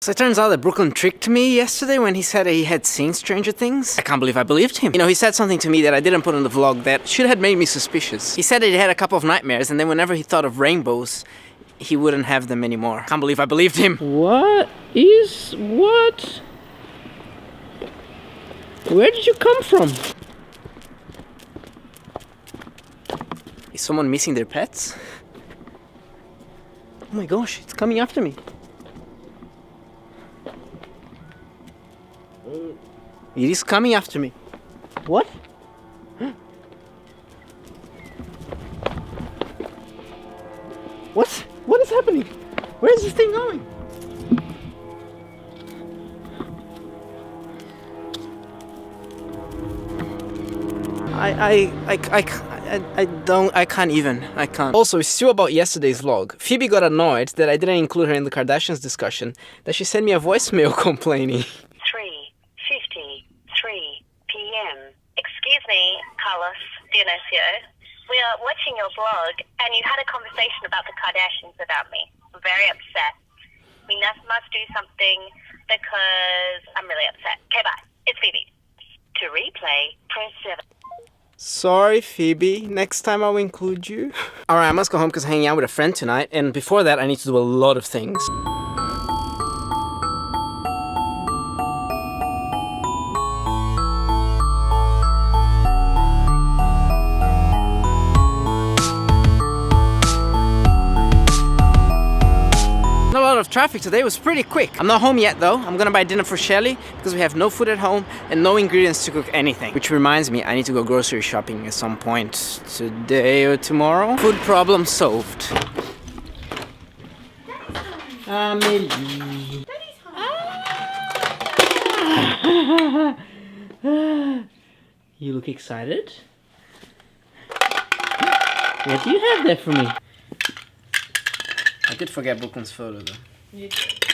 So it turns out that Brooklyn tricked me yesterday when he said he had seen Stranger Things. I can't believe I believed him. You know, he said something to me that I didn't put in the vlog that should have made me suspicious. He said that he had a couple of nightmares, and then whenever he thought of rainbows, he wouldn't have them anymore. Can't believe I believed him. What? Where did you come from? Is someone missing their pets? Oh my gosh, it's coming after me. It is coming after me. What? What is happening? Where is this thing going? I can't. Also, it's still about yesterday's vlog. Phoebe got annoyed that I didn't include her in the Kardashians discussion, that she sent me a voicemail complaining. 3:53 p.m. Excuse me, Carlos, Dyonisio. We are watching your vlog and you had a conversation about the Kardashians without me. I'm very upset. We must do something because I'm really upset. Okay, bye. It's Phoebe. To replay, press 7. Sorry, Phoebe. Next time I will include you. Alright, I must go home because I'm hanging out with a friend tonight, and before that I need to do a lot of things. A lot of traffic today. Was pretty quick. I'm not home yet though. I'm gonna buy dinner for Shelly because we have no food at home and no ingredients to cook anything. Which reminds me, I need to go grocery shopping at some point today or tomorrow. Food problem solved. Amelie. You look excited. What do you have there for me? I did forget Brooklyn's photo though. You did.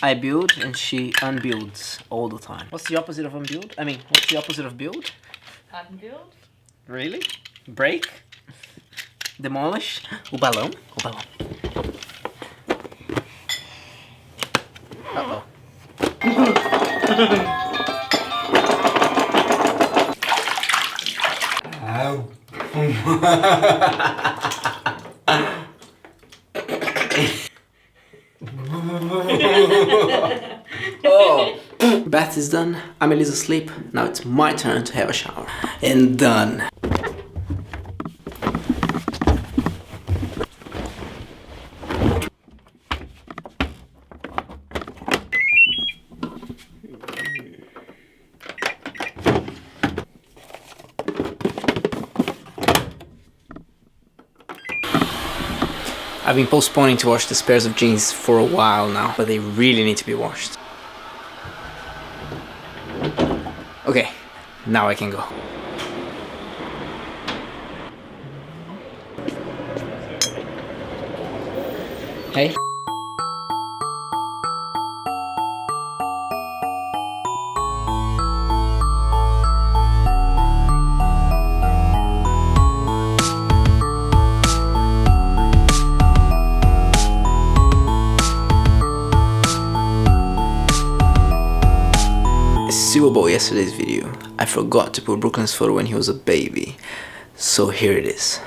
I build and she unbuilds all the time. What's the opposite of unbuild? I mean, what's the opposite of build? Unbuild? Really? Break? Demolish? O balão? O balão. Uh-oh. Ow. Oh. Bath is done, Amelie's asleep, now it's my turn to have a shower. And done. I've been postponing to wash this pairs of jeans for a while now, but they really need to be washed. Okay, now I can go. Hey. Still about yesterday's video, I forgot to put Brooklyn's photo when he was a baby, so here it is.